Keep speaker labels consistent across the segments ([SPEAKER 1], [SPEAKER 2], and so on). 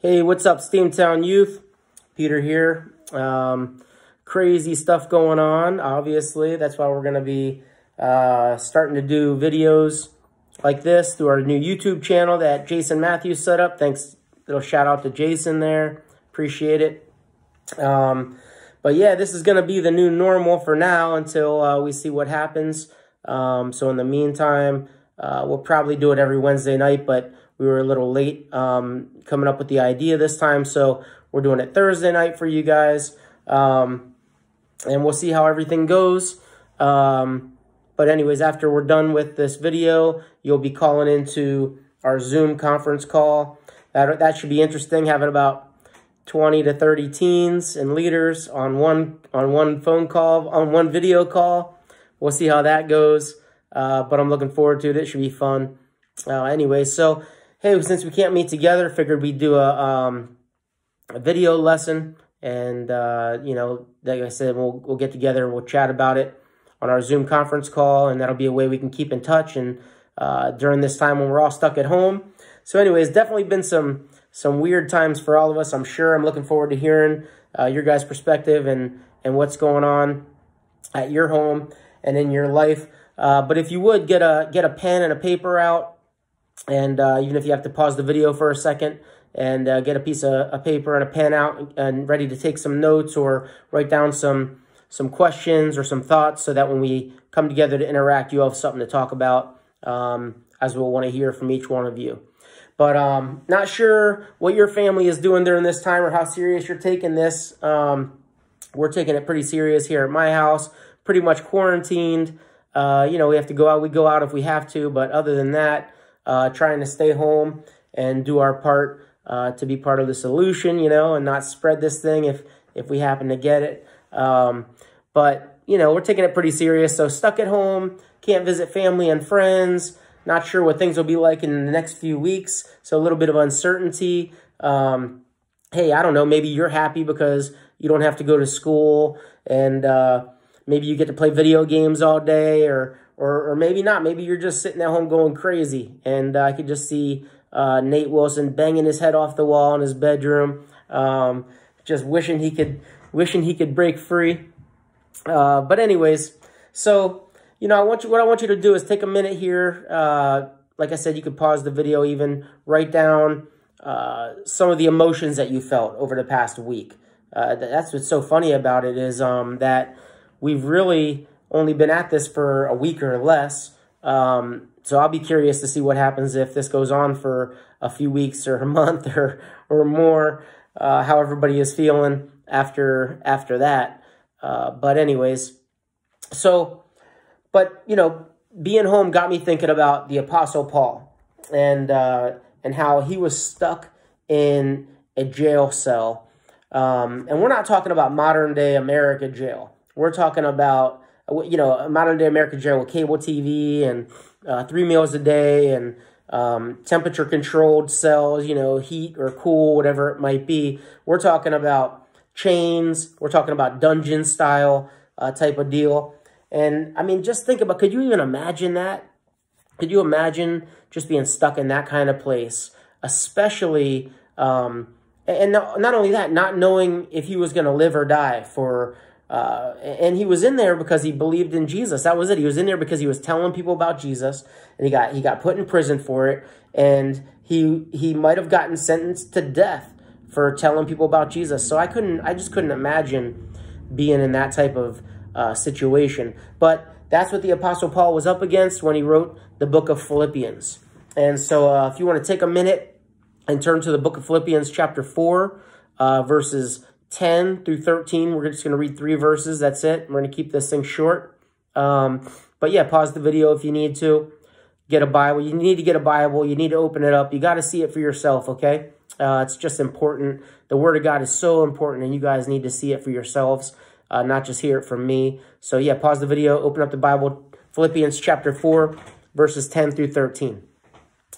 [SPEAKER 1] Hey, what's up, Steamtown youth? Peter here. Crazy stuff going on, obviously. That's why we're going to be starting to do videos like this through our new YouTube channel that Jason Matthews set up. Thanks, little shout out to Jason there. Appreciate it. But yeah, this is going to be the new normal for now until we see what happens. So in the meantime, we'll probably do it every Wednesday night, but we were a little late coming up with the idea this time, so we're doing it Thursday night for you guys. And we'll see how everything goes. But anyways, after we're done with this video, you'll be calling into our Zoom conference call. That should be interesting, having about 20 to 30 teens and leaders on one phone call, on one video call. We'll see how that goes. But I'm looking forward to it. It should be fun. Anyway, so hey, since we can't meet together, figured we'd do a video lesson, and you know, like I said, we'll get together and we'll chat about it on our Zoom conference call, and that'll be a way we can keep in touch and during this time when we're all stuck at home. So anyways, definitely been some weird times for all of us, I'm sure. I'm looking forward to hearing your guys' perspective and what's going on at your home and in your life. But if you would, get a pen and a paper out, and even if you have to pause the video for a second, and get a piece of paper and a pen out and ready to take some notes or write down some questions or some thoughts, so that when we come together to interact, you have something to talk about, as we'll want to hear from each one of you. But not sure what your family is doing during this time or how serious you're taking this. We're taking it pretty serious here at my house, pretty much quarantined. You know, we have to go out. We go out if we have to, but other than that, trying to stay home and do our part to be part of the solution, you know, and not spread this thing if we happen to get it. But, you know, we're taking it pretty serious. So stuck at home, can't visit family and friends, not sure what things will be like in the next few weeks. So a little bit of uncertainty. Hey, I don't know, maybe you're happy because you don't have to go to school, and maybe you get to play video games all day, or maybe not. Maybe you're just sitting at home going crazy. And I could just see Nate Wilson banging his head off the wall in his bedroom, just wishing he could break free. But anyways, so you know, what I want you to do is take a minute here. Like I said, you could pause the video, even write down some of the emotions that you felt over the past week. That's what's so funny about it, is that we've really only been at this for a week or less. So I'll be curious to see what happens if this goes on for a few weeks or a month or more, how everybody is feeling after that. But anyways, so, but, you know, being home got me thinking about the Apostle Paul and how he was stuck in a jail cell. And we're not talking about modern day America jail. We're talking about, you know, modern day America jail with cable TV and 3 meals a day and temperature controlled cells, you know, heat or cool, whatever it might be. We're talking about chains. We're talking about dungeon style type of deal. And I mean, just think about, could you even imagine that? Could you imagine just being stuck in that kind of place? Especially, and not only that, not knowing if he was going to live or die for, and he was in there because he believed in Jesus. That was it. He was in there because he was telling people about Jesus, and he got put in prison for it. And he might have gotten sentenced to death for telling people about Jesus. So I just couldn't imagine being in that type of situation. But that's what the Apostle Paul was up against when he wrote the book of Philippians. And so if you want to take a minute and turn to the book of Philippians chapter 4, verses 10 through 13. We're just going to read 3 verses. That's it. We're going to keep this thing short. But yeah, pause the video if you need to. Get a Bible. You need to get a Bible. You need to open it up. You got to see it for yourself, okay? It's just important. The Word of God is so important, and you guys need to see it for yourselves, not just hear it from me. So yeah, pause the video, open up the Bible, Philippians chapter 4, verses 10 through 13.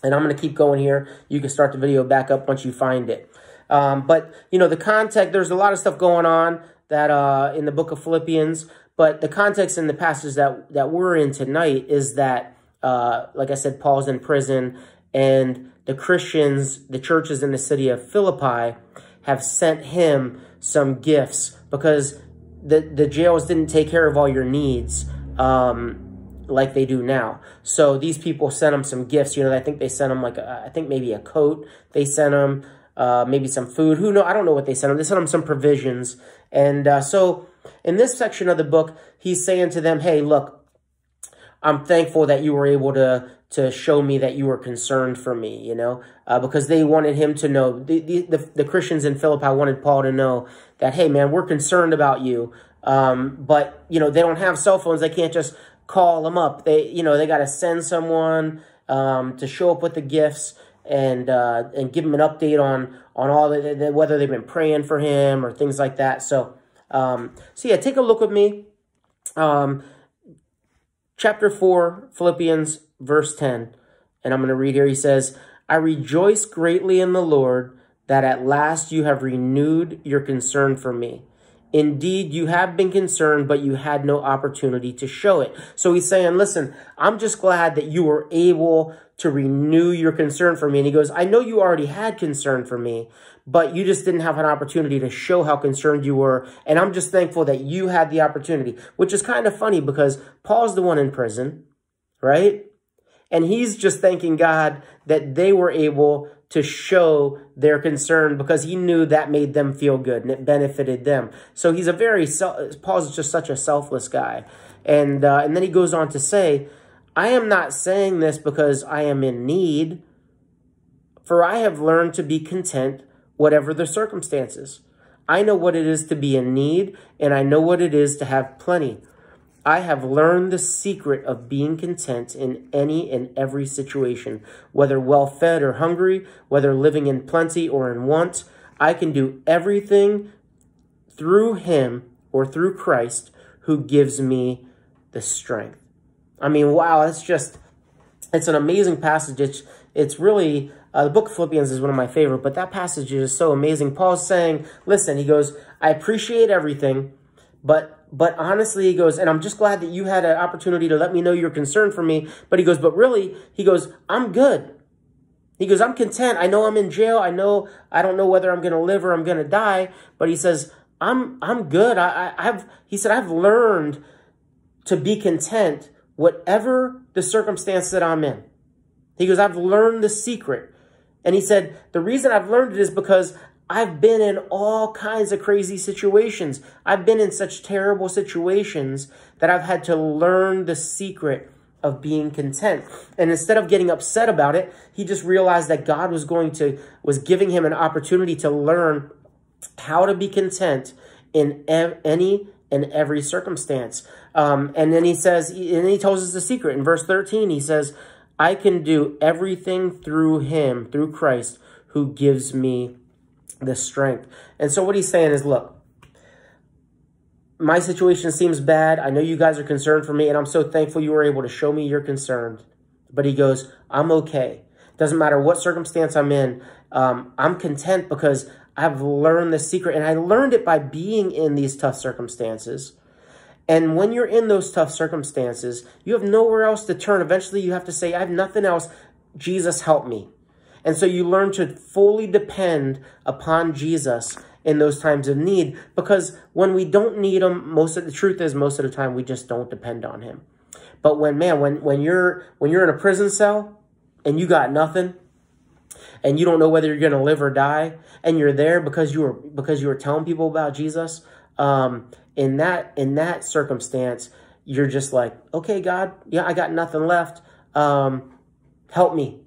[SPEAKER 1] And I'm going to keep going here. You can start the video back up once you find it. But, you know, the context, there's a lot of stuff going on that in the book of Philippians. But the context in the passage that we're in tonight is that, like I said, Paul's in prison, and the Christians, the churches in the city of Philippi have sent him some gifts because the jails didn't take care of all your needs like they do now. So these people sent him some gifts. You know, I think they sent him like, I think maybe a coat. They sent him maybe some food. Who knows? I don't know what they sent him. They sent him some provisions. And so in this section of the book, he's saying to them, hey, look, I'm thankful that you were able to show me that you were concerned for me, you know, because they wanted him to know, the Christians in Philippi wanted Paul to know that, hey, man, we're concerned about you. But, you know, they don't have cell phones. They can't just call them up. They, you know, they got to send someone to show up with the gifts and give him an update on all whether they've been praying for him or things like that. So, yeah, take a look with me. Chapter 4, Philippians, verse 10. And I'm going to read here. He says, I rejoice greatly in the Lord that at last you have renewed your concern for me. Indeed, you have been concerned, but you had no opportunity to show it. So he's saying, listen, I'm just glad that you were able to renew your concern for me. And he goes, I know you already had concern for me, but you just didn't have an opportunity to show how concerned you were. And I'm just thankful that you had the opportunity, which is kind of funny because Paul's the one in prison, right? And he's just thanking God that they were able to show their concern because he knew that made them feel good and it benefited them. So he's Paul's just such a selfless guy. And then he goes on to say, I am not saying this because I am in need, for I have learned to be content whatever the circumstances. I know what it is to be in need, and I know what it is to have plenty. I have learned the secret of being content in any and every situation, whether well-fed or hungry, whether living in plenty or in want. I can do everything through him or through Christ who gives me the strength. I mean, wow, it's an amazing passage. It's really, the book of Philippians is one of my favorite, but that passage is so amazing. Paul's saying, listen, he goes, I appreciate everything, but honestly, he goes, and I'm just glad that you had an opportunity to let me know you're concerned for me. But he goes, but really, he goes, I'm good. He goes, I'm content. I know I'm in jail. I don't know whether I'm going to live or I'm going to die. But he says, I'm good. He said, I've learned to be content whatever the circumstance that I'm in. He goes, I've learned the secret. And he said, the reason I've learned it is because I've been in all kinds of crazy situations. I've been in such terrible situations that I've had to learn the secret of being content. And instead of getting upset about it, he just realized that God was giving him an opportunity to learn how to be content in any and every circumstance. And then he says, and he tells us the secret. In verse 13, he says, I can do everything through him, through Christ, who gives me the strength. And so what he's saying is, look, my situation seems bad. I know you guys are concerned for me, and I'm so thankful you were able to show me you're concerned. But he goes, I'm okay. Doesn't matter what circumstance I'm in. I'm content because I've learned the secret, and I learned it by being in these tough circumstances. And when you're in those tough circumstances, you have nowhere else to turn. Eventually, you have to say, I have nothing else. Jesus, help me. And so you learn to fully depend upon Jesus in those times of need, because when we don't need him, the truth is most of the time we just don't depend on him. But when you're in a prison cell and you got nothing and you don't know whether you're going to live or die, and you're there because you were telling people about Jesus, in that circumstance, you're just like, okay, God, yeah, I got nothing left. Help me.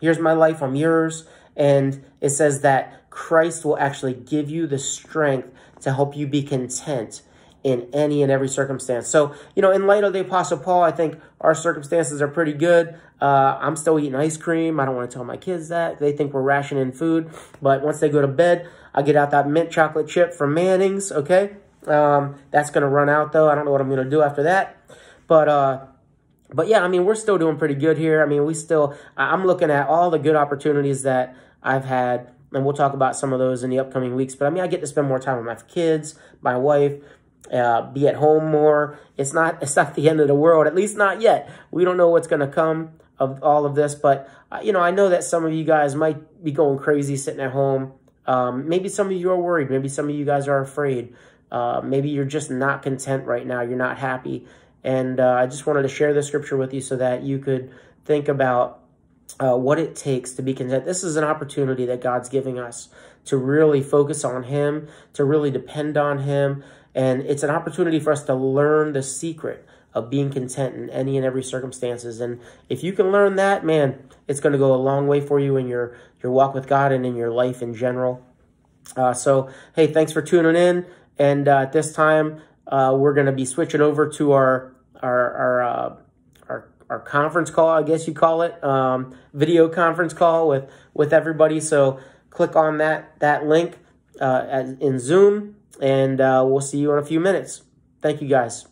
[SPEAKER 1] Here's my life, I'm yours. And it says that Christ will actually give you the strength to help you be content in any and every circumstance. So, you know, in light of the Apostle Paul, I think our circumstances are pretty good. I'm still eating ice cream. I don't want to tell my kids that. They think we're rationing food. But once they go to bed, I get out that mint chocolate chip from Manning's, okay? That's going to run out, though. I don't know what I'm going to do after that. But yeah, I mean, we're still doing pretty good here. I mean, I'm looking at all the good opportunities that I've had, and we'll talk about some of those in the upcoming weeks. But I mean, I get to spend more time with my kids, my wife, be at home more. It's not the end of the world, at least not yet. We don't know what's going to come. all of this, but you know, I know that some of you guys might be going crazy sitting at home. Maybe some of you are worried. Maybe some of you guys are afraid. Maybe you're just not content right now. You're not happy. And I just wanted to share this scripture with you so that you could think about what it takes to be content. This is an opportunity that God's giving us to really focus on Him, to really depend on Him. And it's an opportunity for us to learn the secret of being content in any and every circumstances. And if you can learn that, man, it's going to go a long way for you in your walk with God and in your life in general. So, hey, thanks for tuning in. And at this time, we're going to be switching over to our conference call, I guess you call it, video conference call with everybody. So click on that link in Zoom, and we'll see you in a few minutes. Thank you, guys.